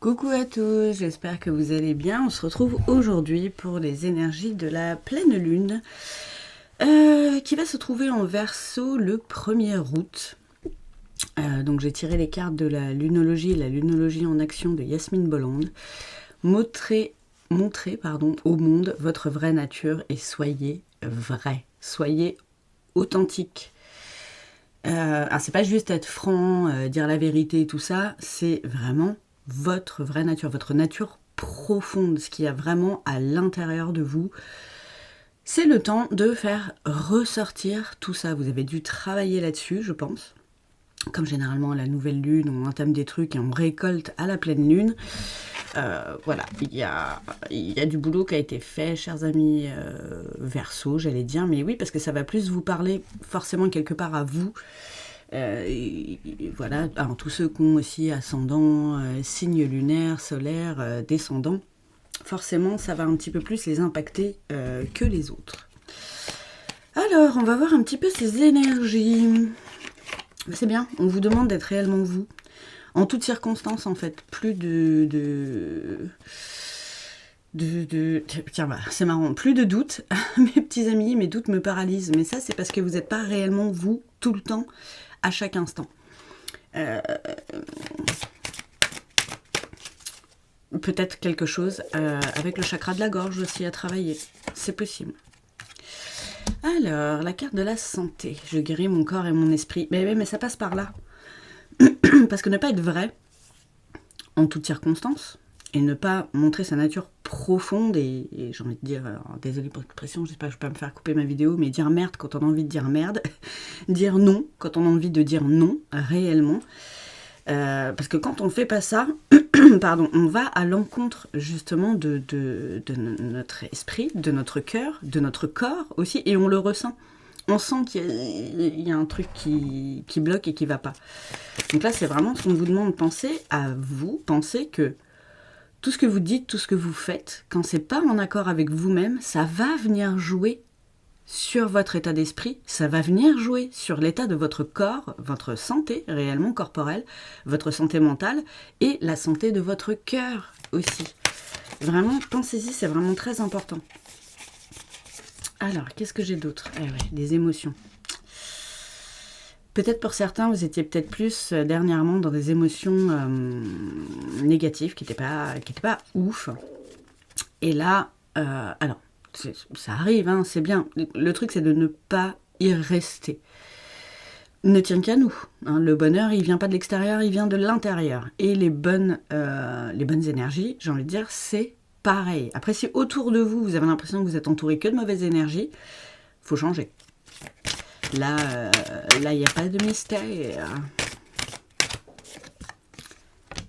Coucou à tous, j'espère que vous allez bien. On se retrouve aujourd'hui pour les énergies de la pleine lune qui va se trouver en Verseau le 1er août. Donc j'ai tiré les cartes de la lunologie en action de Yasmine Bolland. Montrez au monde votre vraie nature et soyez vrai, soyez authentique. Alors c'est pas juste être franc, dire la vérité et tout ça, c'est vraiment votre vraie nature, votre nature profonde, ce qu'il y a vraiment à l'intérieur de vous. C'est le temps de faire ressortir tout ça. Vous avez dû travailler là-dessus, je pense. Comme généralement à la nouvelle lune, on entame des trucs et on récolte à la pleine lune. Voilà, il y a du boulot qui a été fait, chers amis Verseau, j'allais dire. Mais oui, parce que ça va plus vous parler forcément quelque part à vous. Et voilà, alors, tous ceux qui ont aussi ascendant, signe lunaire, solaire, descendant, forcément ça va un petit peu plus les impacter que les autres. Alors, on va voir un petit peu ces énergies. C'est bien, on vous demande d'être réellement vous. En toutes circonstances, en fait, plus tiens, bah, c'est marrant, plus de doutes. Mes petits amis, mes doutes me paralysent. Mais ça, c'est parce que vous n'êtes pas réellement vous tout le temps, à chaque instant. Peut-être quelque chose avec le chakra de la gorge aussi à travailler. C'est possible. Alors, la carte de la santé. Je guéris mon corps et mon esprit. Mais ça passe par là. Parce que ne pas être vrai, en toutes circonstances, et ne pas montrer sa nature profonde, et j'ai envie de dire, alors, désolé pour l'expression, je sais pas, je vais pas me faire couper ma vidéo, mais dire merde quand on a envie de dire merde, dire non quand on a envie de dire non, réellement. Parce que quand on fait pas ça, pardon, on va à l'encontre justement de notre esprit, de notre cœur, de notre corps aussi, et on le ressent. On sent qu'il y a un truc qui bloque et qui va pas. Donc là, c'est vraiment ce qu'on vous demande. Pensez à vous, pensez que tout ce que vous dites, tout ce que vous faites, quand c'est pas en accord avec vous-même, ça va venir jouer sur votre état d'esprit, ça va venir jouer sur l'état de votre corps, votre santé réellement corporelle, votre santé mentale et la santé de votre cœur aussi. Vraiment, pensez-y, c'est vraiment très important. Alors, qu'est-ce que j'ai d'autre ? Les émotions. Peut-être pour certains, vous étiez peut-être plus dernièrement dans des émotions négatives qui n'étaient pas ouf. Et là, alors, ça arrive, hein, c'est bien. Le truc, c'est de ne pas y rester. Ne tient qu'à nous. Hein. Le bonheur, il vient pas de l'extérieur, il vient de l'intérieur. Et les bonnes énergies, j'ai envie de dire, c'est pareil. Après, si autour de vous, vous avez l'impression que vous êtes entouré que de mauvaises énergies, faut changer. Là, il n'y a pas de mystère.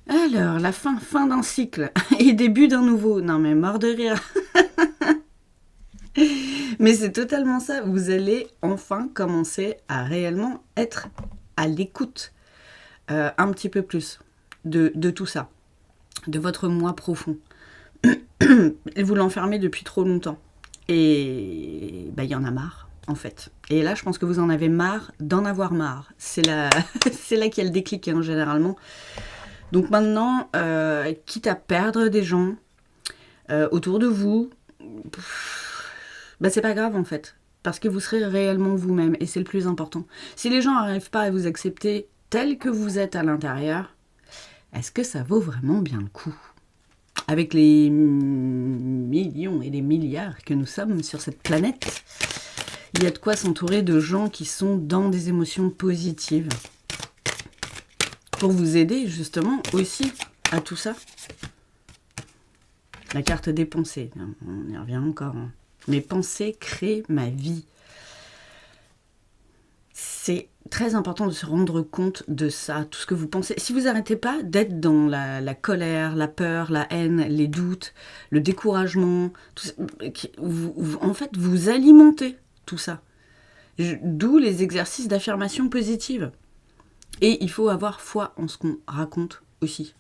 Alors, la fin d'un cycle et début d'un nouveau. Non, mais mort de rire. Mais c'est totalement ça. Vous allez enfin commencer à réellement être à l'écoute un petit peu plus de tout ça, de votre moi profond. Vous l'enfermez depuis trop longtemps. Et il y en a marre. En fait. Et là, je pense que vous en avez marre d'en avoir marre. C'est là qu'il y a le déclic, hein, généralement. Donc maintenant, quitte à perdre des gens autour de vous, c'est pas grave, en fait. Parce que vous serez réellement vous-même, et c'est le plus important. Si les gens n'arrivent pas à vous accepter tel que vous êtes à l'intérieur, est-ce que ça vaut vraiment bien le coup ? Avec les millions et les milliards que nous sommes sur cette planète, il y a de quoi s'entourer de gens qui sont dans des émotions positives. Pour vous aider justement aussi à tout ça. La carte des pensées, on y revient encore. Hein. Mes pensées créent ma vie. C'est très important de se rendre compte de ça, tout ce que vous pensez. Si vous n'arrêtez pas d'être dans la colère, la peur, la haine, les doutes, le découragement, tout ça, en fait, vous alimentez tout ça. D'où les exercices d'affirmation positive. Et il faut avoir foi en ce qu'on raconte aussi.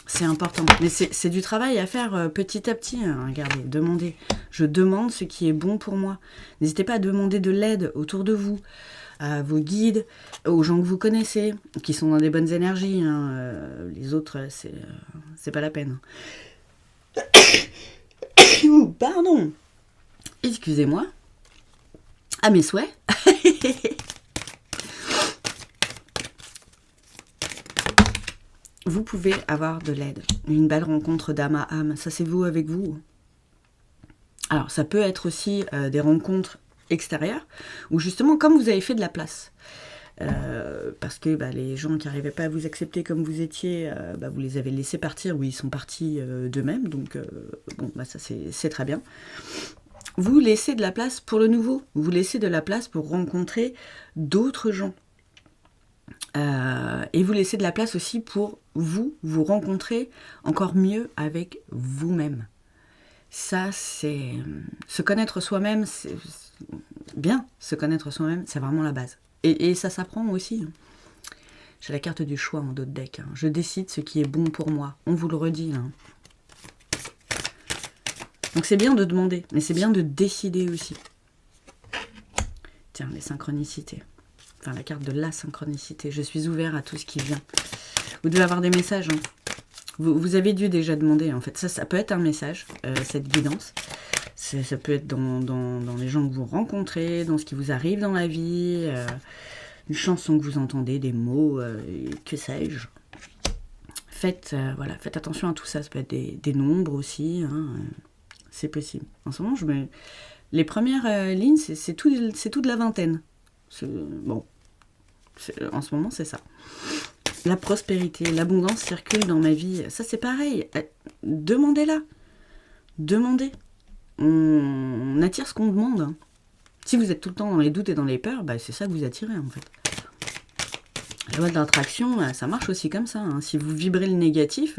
C'est important. Mais c'est du travail à faire petit à petit. Hein. Regardez, demandez. Je demande ce qui est bon pour moi. N'hésitez pas à demander de l'aide autour de vous, à vos guides, aux gens que vous connaissez, qui sont dans des bonnes énergies. Hein. Les autres, c'est pas la peine. Pardon. Excusez-moi. À mes souhaits. Vous pouvez avoir de l'aide. Une belle rencontre d'âme à âme. Ça, c'est vous avec vous. Alors, ça peut être aussi des rencontres extérieures, où justement, comme vous avez fait de la place, parce que les gens qui n'arrivaient pas à vous accepter comme vous étiez, vous les avez laissés partir, ou ils sont partis d'eux-mêmes, donc ça c'est très bien. Vous laissez de la place pour le nouveau, vous laissez de la place pour rencontrer d'autres gens. Et vous laissez de la place aussi pour vous rencontrer encore mieux avec vous-même. Ça, c'est... Se connaître soi-même, c'est bien. Se connaître soi-même, c'est vraiment la base. Et ça s'apprend aussi. J'ai la carte du choix en dos de deck. Je décide ce qui est bon pour moi. On vous le redit. Donc c'est bien de demander, mais c'est bien de décider aussi. Tiens, les synchronicités. Enfin, la carte de la synchronicité. Je suis ouvert à tout ce qui vient. Vous devez avoir des messages. Vous avez dû déjà demander, en fait. Ça peut être un message, cette guidance. Ça peut être dans les gens que vous rencontrez, dans ce qui vous arrive dans la vie, une chanson que vous entendez, des mots, que sais-je. Faites attention à tout ça. Ça peut être des nombres aussi. C'est possible. En ce moment, les premières lignes, c'est tout de la vingtaine. En ce moment, c'est ça. La prospérité, l'abondance circule dans ma vie. Ça, c'est pareil. Demandez-la. Demandez. On attire ce qu'on demande. Si vous êtes tout le temps dans les doutes et dans les peurs, c'est ça que vous attirez, en fait. La loi de l'attraction, ça marche aussi comme ça. Si vous vibrez le négatif,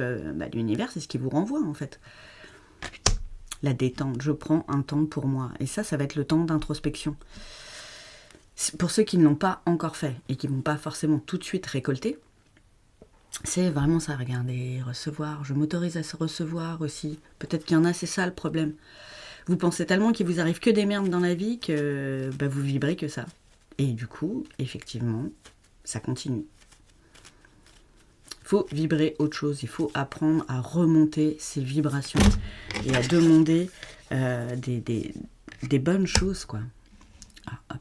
l'univers, c'est ce qui vous renvoie, en fait. La détente. Je prends un temps pour moi. Et ça va être le temps d'introspection. Pour ceux qui ne l'ont pas encore fait et qui ne vont pas forcément tout de suite récolter, c'est vraiment ça, regardez, recevoir. Je m'autorise à se recevoir aussi. Peut-être qu'il y en a, c'est ça le problème. Vous pensez tellement qu'il vous arrive que des merdes dans la vie que vous vibrez que ça. Et du coup, effectivement, ça continue. Il faut vibrer autre chose. Il faut apprendre à remonter ses vibrations et à demander des bonnes choses, quoi.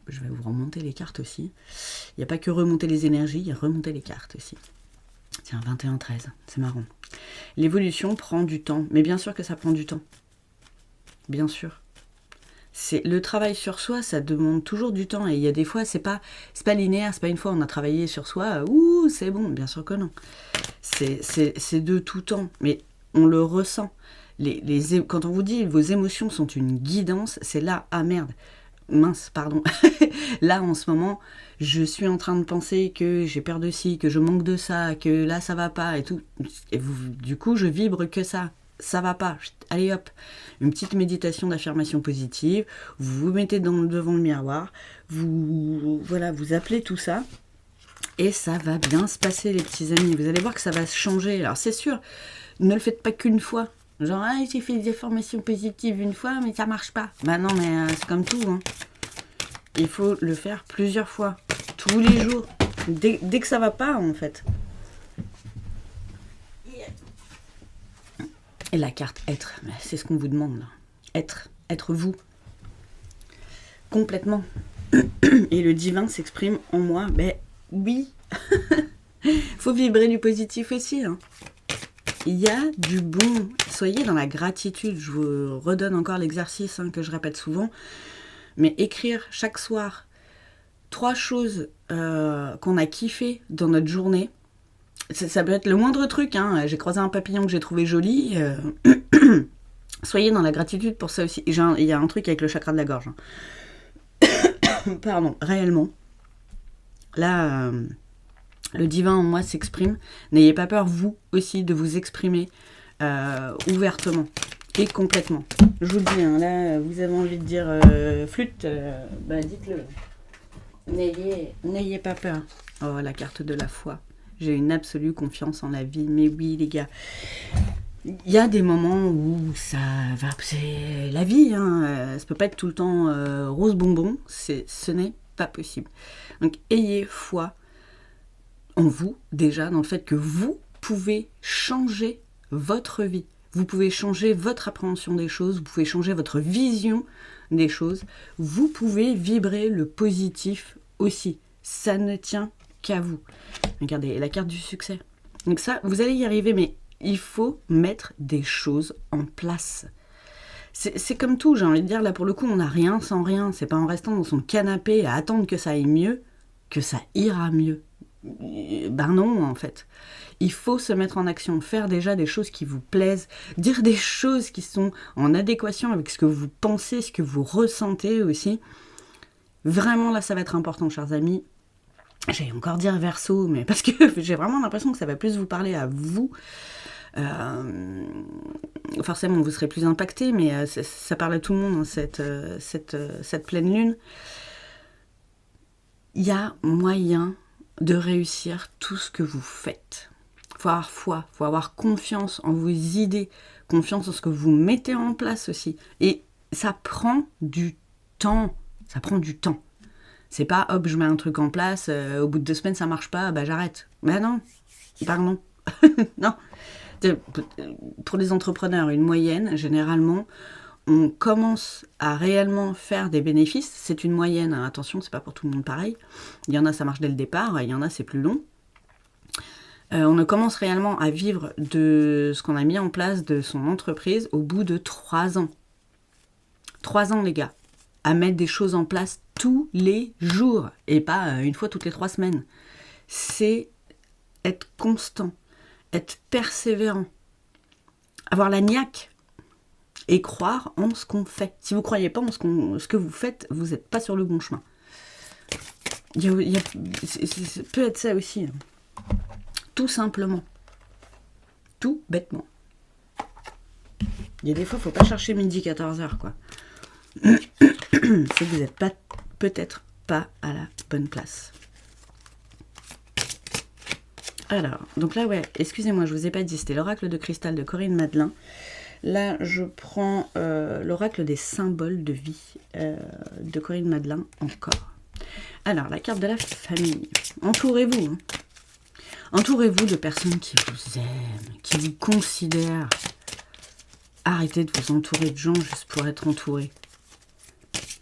Je vais vous remonter les cartes aussi. Il n'y a pas que remonter les énergies, il y a remonter les cartes aussi. Tiens, 21-13, c'est marrant. L'évolution prend du temps, mais bien sûr que ça prend du temps. Bien sûr. C'est le travail sur soi, ça demande toujours du temps. Et il y a des fois, c'est pas linéaire, c'est pas une fois on a travaillé sur soi, c'est bon, bien sûr que non. C'est de tout temps, mais on le ressent. Quand on vous dit vos émotions sont une guidance, c'est là, merde. Mince, pardon. Là, en ce moment, je suis en train de penser que j'ai peur de ci, que je manque de ça, que là, ça va pas et tout. Et du coup, je vibre que ça. Ça va pas. Allez hop. Une petite méditation d'affirmation positive. Vous vous mettez devant le miroir. Vous appelez tout ça. Et ça va bien se passer, les petits amis. Vous allez voir que ça va changer. Alors, c'est sûr, ne le faites pas qu'une fois. Genre, j'ai fait des affirmations positives une fois, mais ça marche pas. Non, mais c'est comme tout. Il faut le faire plusieurs fois, tous les jours, dès que ça va pas, en fait. Et la carte être, c'est ce qu'on vous demande, là. Être vous. Complètement. Et le divin s'exprime en moi. Oui. Faut vibrer du positif aussi, Il y a du bon. Soyez dans la gratitude. Je vous redonne encore l'exercice que je répète souvent. Mais écrire chaque soir 3 choses qu'on a kiffé dans notre journée. Ça peut être le moindre truc. J'ai croisé un papillon que j'ai trouvé joli. Soyez dans la gratitude pour ça aussi. Il y a un truc avec le chakra de la gorge. Pardon, réellement. Là... le divin en moi s'exprime. N'ayez pas peur, vous aussi, de vous exprimer ouvertement et complètement. Je vous le dis, là, vous avez envie de dire flûte, dites-le. N'ayez pas peur. Oh, la carte de la foi. J'ai une absolue confiance en la vie. Mais oui, les gars, il y a des moments où ça va... C'est la vie, ça peut pas être tout le temps rose bonbon. Ce n'est pas possible. Donc, ayez foi en vous, déjà, dans le fait que vous pouvez changer votre vie. Vous pouvez changer votre appréhension des choses, vous pouvez changer votre vision des choses. Vous pouvez vibrer le positif aussi. Ça ne tient qu'à vous. Regardez, la carte du succès. Donc ça, vous allez y arriver, mais il faut mettre des choses en place. C'est comme tout, j'ai envie de dire, là pour le coup, on n'a rien sans rien. C'est pas en restant dans son canapé à attendre que ça aille mieux, que ça ira mieux. Ben non, en fait. Il faut se mettre en action, faire déjà des choses qui vous plaisent, dire des choses qui sont en adéquation avec ce que vous pensez, ce que vous ressentez aussi. Vraiment, là, ça va être important, chers amis. J'allais encore dire Verseau, mais parce que j'ai vraiment l'impression que ça va plus vous parler à vous. Forcément, vous serez plus impacté, mais ça parle à tout le monde, hein, cette pleine lune. Il y a moyen de réussir tout ce que vous faites. Il faut avoir foi, il faut avoir confiance en vos idées, confiance en ce que vous mettez en place aussi. Et ça prend du temps. Ça prend du temps. C'est pas, hop, je mets un truc en place, au bout de 2 semaines, ça marche pas, bah j'arrête. Ben non, pardon. Non. Pour les entrepreneurs, une moyenne, généralement, on commence à réellement faire des bénéfices. C'est une moyenne, hein. Attention, c'est pas pour tout le monde pareil. Il y en a, ça marche dès le départ, il y en a, c'est plus long. On commence réellement à vivre de ce qu'on a mis en place de son entreprise au bout de 3 ans. 3 ans, les gars, à mettre des choses en place tous les jours et pas une fois toutes les 3 semaines. C'est être constant, être persévérant, avoir la niaque et croire en ce qu'on fait. Si vous ne croyez pas en ce que vous faites, vous n'êtes pas sur le bon chemin. Ça peut être ça aussi. Hein. Tout simplement. Tout bêtement. Il y a des fois, il ne faut pas chercher midi 14h, quoi. C'est que vous n'êtes peut-être pas à la bonne place. Alors, donc là, ouais, excusez-moi, je vous ai pas dit, c'était l'oracle de cristal de Corinne Madelin. Là, je prends l'oracle des symboles de vie de Corinne Madelin encore. Alors, la carte de la famille. Entourez-vous. Hein. Entourez-vous de personnes qui vous aiment, qui vous considèrent. Arrêtez de vous entourer de gens juste pour être entouré.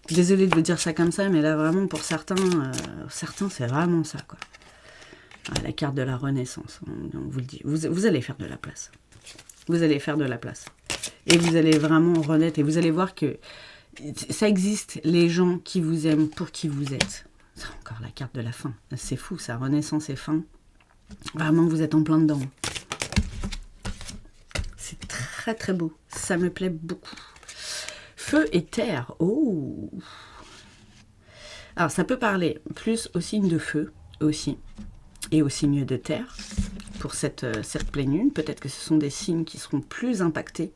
Désolée de vous dire ça comme ça, mais là, vraiment, pour certains, c'est vraiment ça, quoi. Ah, la carte de la renaissance, on vous le dit. Vous allez faire de la place. Vous allez faire de la place. Et vous allez vraiment renaître. Et vous allez voir que ça existe, les gens qui vous aiment pour qui vous êtes. C'est encore la carte de la fin. C'est fou, ça. Renaissance et fin. Vraiment, vous êtes en plein dedans. C'est très, très beau. Ça me plaît beaucoup. Feu et terre. Oh! Alors, ça peut parler plus au signe de feu, aussi. Et au signe de terre, pour cette pleine lune. Peut-être que ce sont des signes qui seront plus impactés.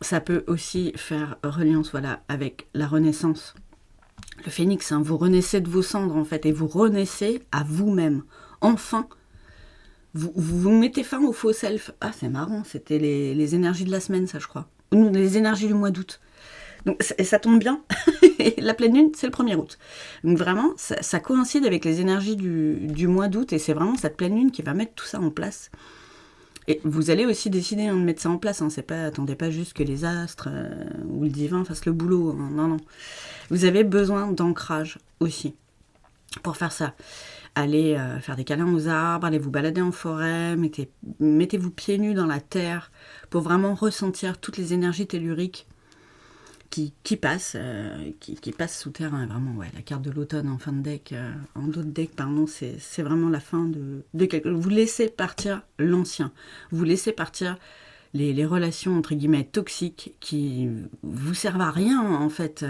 Ça peut aussi faire reliance, voilà, avec la renaissance. Le phénix, hein, vous renaissez de vos cendres, en fait, et vous renaissez à vous-même. Enfin, vous mettez fin au faux self. Ah, c'est marrant, c'était les énergies de la semaine, ça, je crois. Ou les énergies du mois d'août. Donc, ça tombe bien. La pleine lune, c'est le 1er août. Donc vraiment, ça coïncide avec les énergies du mois d'août et c'est vraiment cette pleine lune qui va mettre tout ça en place. Et vous allez aussi décider de mettre ça en place. Hein. Attendez pas juste que les astres ou le divin fassent le boulot. Hein. Non, non. Vous avez besoin d'ancrage aussi pour faire ça. Allez faire des câlins aux arbres, allez vous balader en forêt, mettez-vous pieds nus dans la terre pour vraiment ressentir toutes les énergies telluriques qui passe sous terre, hein, vraiment, ouais, la carte de l'automne en fin de deck, en dos de deck, pardon, c'est vraiment la fin de quelque chose. Vous laissez partir l'ancien, vous laissez partir les relations, entre guillemets, toxiques, qui vous servent à rien, en fait,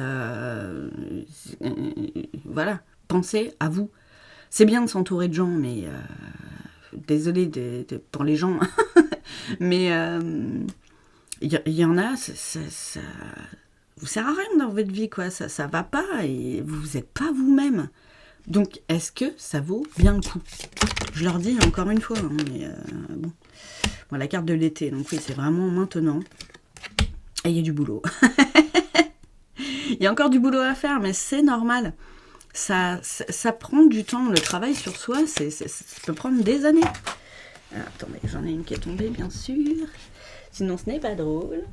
voilà, pensez à vous. C'est bien de s'entourer de gens, mais, désolé pour les gens, mais, il y en a, ça vous sert à rien dans votre vie, quoi. Ça va pas et vous n'êtes pas vous-même. Donc, est-ce que ça vaut bien le coup? Je leur dis encore une fois, hein, mais bon. Bon, la carte de l'été, donc oui, c'est vraiment maintenant. Et il y a du boulot. Il y a encore du boulot à faire, mais c'est normal. Ça prend du temps. Le travail sur soi, ça peut prendre des années. Alors, attendez, j'en en a une qui est tombée, bien sûr. Sinon, ce n'est pas drôle.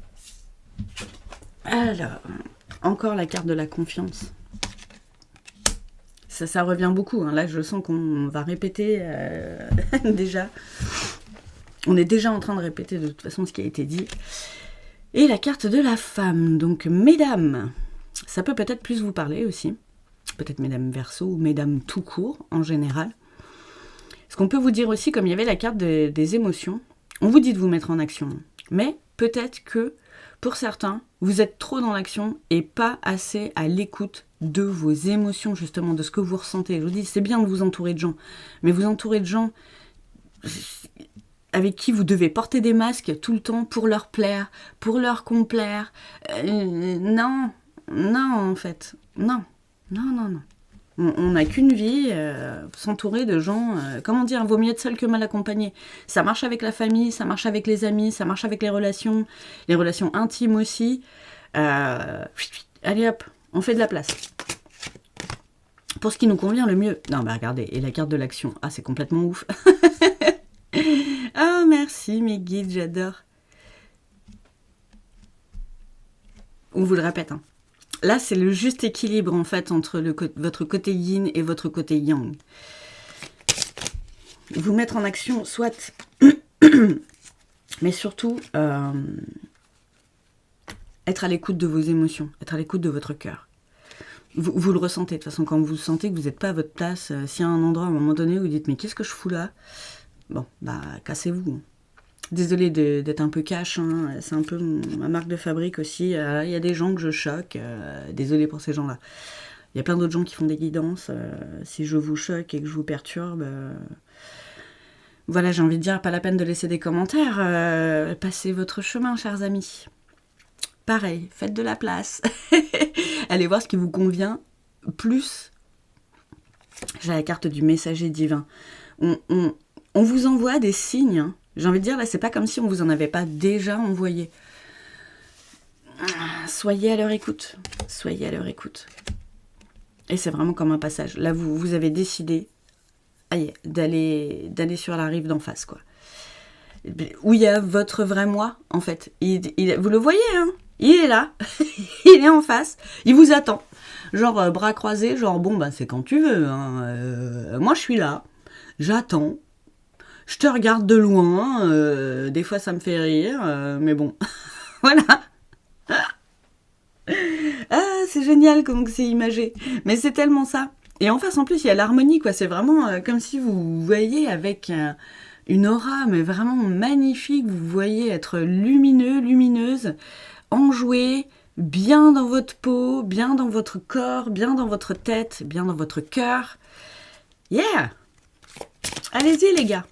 Alors, encore la carte de la confiance. Ça revient beaucoup. Hein. Là, je sens qu'on va répéter déjà. On est déjà en train de répéter de toute façon ce qui a été dit. Et la carte de la femme. Donc, mesdames, ça peut peut-être plus vous parler aussi. Peut-être mesdames Verseau ou mesdames tout court en général. Ce qu'on peut vous dire aussi, comme il y avait la carte des émotions, on vous dit de vous mettre en action. Mais peut-être que pour certains, vous êtes trop dans l'action et pas assez à l'écoute de vos émotions, justement, de ce que vous ressentez. Je vous dis, c'est bien de vous entourer de gens, mais vous entourer de gens avec qui vous devez porter des masques tout le temps pour leur plaire, pour leur complaire. Non, en fait. Non. On n'a qu'une vie, s'entourer de gens, comment dire, vaut mieux être seul que mal accompagné. Ça marche avec la famille, ça marche avec les amis, ça marche avec les relations intimes aussi. Allez hop, on fait de la place. Pour ce qui nous convient le mieux. Non, bah regardez, et la carte de l'action, ah c'est complètement ouf. Oh merci mes guides, j'adore. On vous le répète, hein. Là, c'est le juste équilibre, en fait, entre votre côté yin et votre côté yang. Vous mettre en action, soit, mais surtout, être à l'écoute de vos émotions, être à l'écoute de votre cœur. Vous le ressentez, de toute façon, quand vous sentez que vous n'êtes pas à votre place, s'il y a un endroit, à un moment donné, où vous dites « mais qu'est-ce que je fous là ?» Bon, bah, cassez-vous. Désolée d'être un peu cash, hein. C'est un peu ma marque de fabrique aussi. Il y a des gens que je choque, désolée pour ces gens-là. Il y a plein d'autres gens qui font des guidances. Si je vous choque et que je vous perturbe, voilà, j'ai envie de dire, pas la peine de laisser des commentaires. Passez votre chemin, chers amis. Pareil, faites de la place. Allez voir ce qui vous convient plus. J'ai la carte du messager divin. On vous envoie des signes, hein. J'ai envie de dire, là, c'est pas comme si on vous en avait pas déjà envoyé. Soyez à leur écoute. Soyez à leur écoute. Et c'est vraiment comme un passage. Là, vous avez décidé d'aller sur la rive d'en face, quoi. Où il y a votre vrai moi, en fait. Vous le voyez, hein. Il est là. Il est en face. Il vous attend. Genre, bras croisés, genre, bon, bah, c'est quand tu veux, hein. Moi, je suis là. J'attends. Je te regarde de loin, des fois ça me fait rire, mais bon, voilà. Ah, c'est génial comme c'est imagé, mais c'est tellement ça. Et en face, en plus, il y a l'harmonie, quoi. C'est vraiment comme si vous voyez avec une aura, mais vraiment magnifique. Vous voyez être lumineux, lumineuse, enjoué, bien dans votre peau, bien dans votre corps, bien dans votre tête, bien dans votre cœur. Yeah! Allez-y, les gars.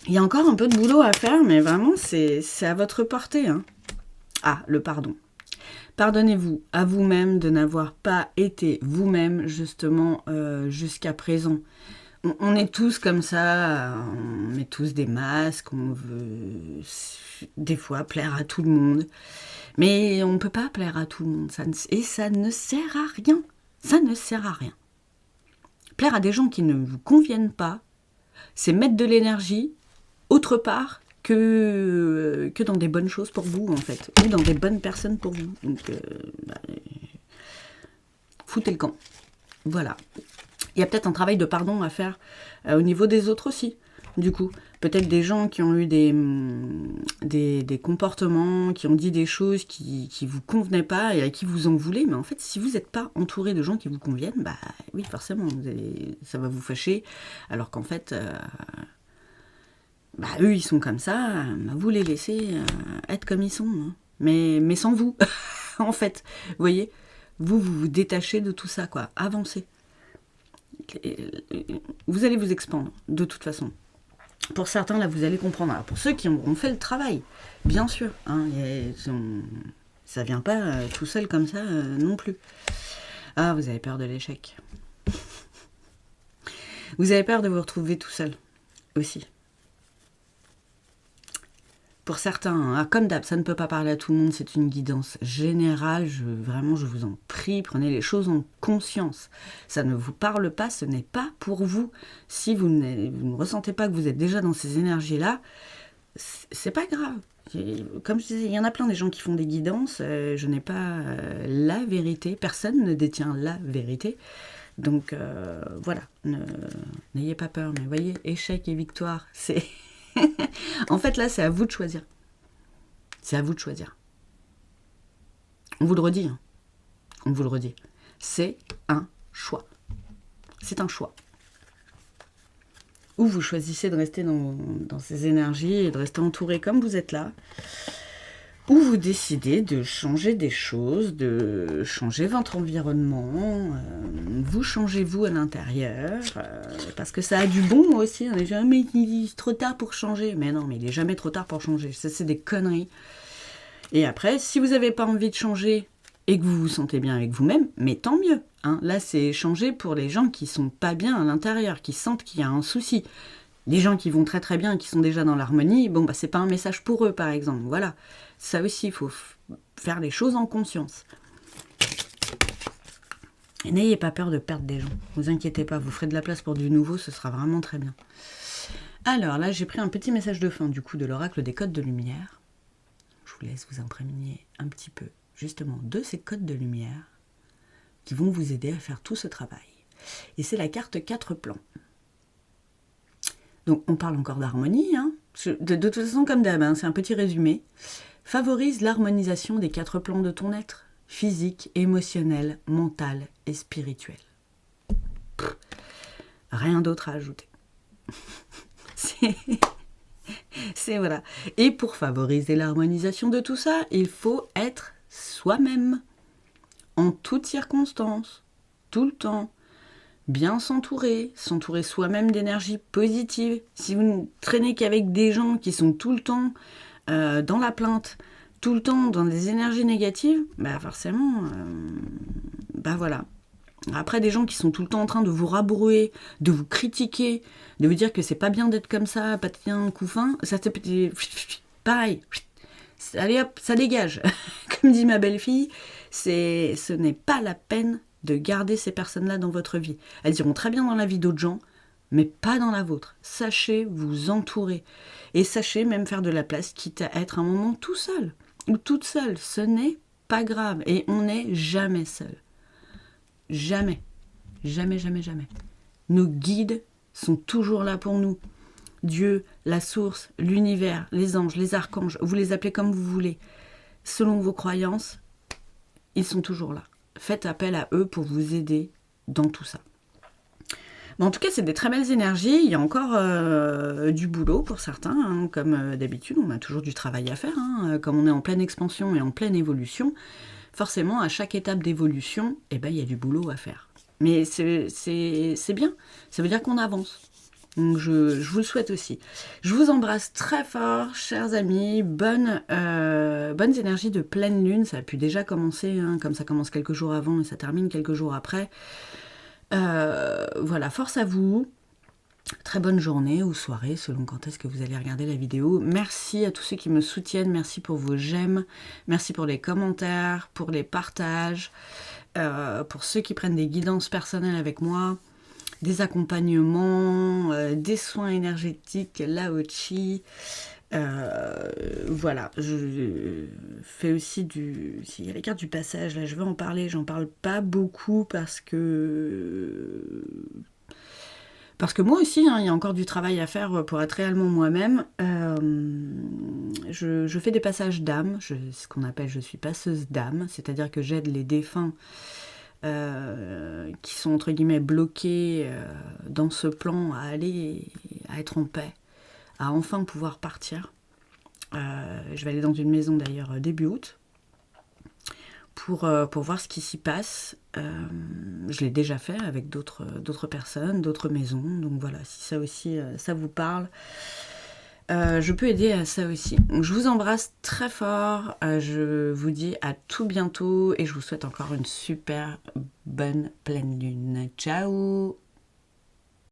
Il y a encore un peu de boulot à faire, mais vraiment, c'est à votre portée, hein. Ah, le pardon. Pardonnez-vous à vous-même de n'avoir pas été vous-même, justement, jusqu'à présent. On est tous comme ça, on met tous des masques, on veut des fois plaire à tout le monde. Mais on ne peut pas plaire à tout le monde, et ça ne sert à rien. Ça ne sert à rien. Plaire à des gens qui ne vous conviennent pas, c'est mettre de l'énergie autre part que dans des bonnes choses pour vous, en fait, ou dans des bonnes personnes pour vous. Donc, foutez le camp. Voilà. Il y a peut-être un travail de pardon à faire au niveau des autres aussi, du coup. Peut-être des gens qui ont eu des comportements, qui ont dit des choses qui vous convenaient pas et à qui vous en voulez. Mais en fait, si vous n'êtes pas entouré de gens qui vous conviennent, bah oui, forcément, ça va vous fâcher. Alors qu'en fait... bah, eux, ils sont comme ça, bah, vous les laissez être comme ils sont, hein. Mais sans vous, en fait. Vous voyez, vous détachez de tout ça, quoi. Avancez. Vous allez vous expandre, de toute façon. Pour certains, là, vous allez comprendre. Alors, pour ceux qui ont fait le travail, bien sûr, hein, ça vient pas tout seul comme ça non plus. Ah, vous avez peur de l'échec. Vous avez peur de vous retrouver tout seul, aussi. Pour certains, hein, comme d'hab, ça ne peut pas parler à tout le monde, c'est une guidance générale, vraiment, je vous en prie, prenez les choses en conscience. Ça ne vous parle pas, ce n'est pas pour vous. Si vous ne ressentez pas que vous êtes déjà dans ces énergies-là, c'est pas grave. Comme je disais, il y en a plein des gens qui font des guidances. Je n'ai pas la vérité. Personne ne détient la vérité. Donc voilà, n'ayez pas peur. Mais voyez, échec et victoire, c'est... En fait, là, c'est à vous de choisir. C'est à vous de choisir. On vous le redit. Hein. On vous le redit. C'est un choix. C'est un choix. Ou vous choisissez de rester dans ces énergies et de rester entouré comme vous êtes là. Ou vous décidez de changer des choses, de changer votre environnement, vous changez vous à l'intérieur, parce que ça a du bon aussi. On est jamais trop tard pour changer. Mais non, mais il n'est jamais trop tard pour changer. Ça, c'est des conneries. Et après, si vous n'avez pas envie de changer et que vous vous sentez bien avec vous-même, mais tant mieux. Hein. Là, c'est changer pour les gens qui sont pas bien à l'intérieur, qui sentent qu'il y a un souci. Les gens qui vont très très bien, qui sont déjà dans l'harmonie, bon, bah, c'est pas un message pour eux, par exemple. Voilà. Ça aussi, il faut faire les choses en conscience. Et n'ayez pas peur de perdre des gens. Ne vous inquiétez pas, vous ferez de la place pour du nouveau, ce sera vraiment très bien. Alors là, j'ai pris un petit message de fin, du coup, de l'oracle des codes de lumière. Je vous laisse vous imprégner un petit peu, justement, de ces codes de lumière qui vont vous aider à faire tout ce travail. Et c'est la carte 4 plans. Donc, on parle encore d'harmonie. Hein. De toute façon, comme d'hab, hein, c'est un petit résumé. Favorise l'harmonisation des 4 plans de ton être. Physique, émotionnel, mental et spirituel. Rien d'autre à ajouter. C'est voilà. Et pour favoriser l'harmonisation de tout ça, il faut être soi-même. En toutes circonstances. Tout le temps. Bien s'entourer soi-même d'énergie positive. Si vous ne traînez qu'avec des gens qui sont tout le temps dans la plainte, tout le temps dans des énergies négatives, bah forcément, bah voilà. Après, des gens qui sont tout le temps en train de vous rabrouer, de vous critiquer, de vous dire que c'est pas bien d'être comme ça, pas de couffin, ça c'est pareil. Allez hop, ça dégage. Comme dit ma belle-fille, ce n'est pas la peine de garder ces personnes-là dans votre vie. Elles iront très bien dans la vie d'autres gens, mais pas dans la vôtre. Sachez vous entourer. Et sachez même faire de la place, quitte à être un moment tout seul ou toute seule. Ce n'est pas grave. Et on n'est jamais seul. Jamais. Jamais, jamais, jamais. Nos guides sont toujours là pour nous. Dieu, la source, l'univers, les anges, les archanges, vous les appelez comme vous voulez. Selon vos croyances, ils sont toujours là. Faites appel à eux pour vous aider dans tout ça. Bon, en tout cas, c'est des très belles énergies. Il y a encore du boulot pour certains. Hein. Comme d'habitude, on a toujours du travail à faire. Hein. Comme on est en pleine expansion et en pleine évolution, forcément, à chaque étape d'évolution, eh ben, il y a du boulot à faire. Mais c'est bien. Ça veut dire qu'on avance. Donc je vous le souhaite aussi. Je vous embrasse très fort, chers amis. Bonnes énergies de pleine lune. Ça a pu déjà commencer, hein, comme ça commence quelques jours avant et ça termine quelques jours après. Voilà, force à vous. Très bonne journée ou soirée, selon quand est-ce que vous allez regarder la vidéo. Merci à tous ceux qui me soutiennent. Merci pour vos j'aime. Merci pour les commentaires, pour les partages. Pour ceux qui prennent des guidances personnelles avec moi. Des accompagnements, des soins énergétiques, Lao-Chi. Voilà, je fais aussi s'il y a les cartes du passage, là je veux en parler, j'en parle pas beaucoup parce que moi aussi, hein, il y a encore du travail à faire pour être réellement moi-même. Je fais des passages d'âme, ce qu'on appelle je suis passeuse d'âme, c'est-à-dire que j'aide les défunts qui sont entre guillemets bloqués dans ce plan à être en paix, à enfin pouvoir partir. Je vais aller dans une maison d'ailleurs début août pour voir ce qui s'y passe. Je l'ai déjà fait avec d'autres personnes, d'autres maisons, donc voilà, si ça aussi ça vous parle, je peux aider à ça aussi. Donc, je vous embrasse très fort, je vous dis à tout bientôt et je vous souhaite encore une super bonne pleine lune. Ciao!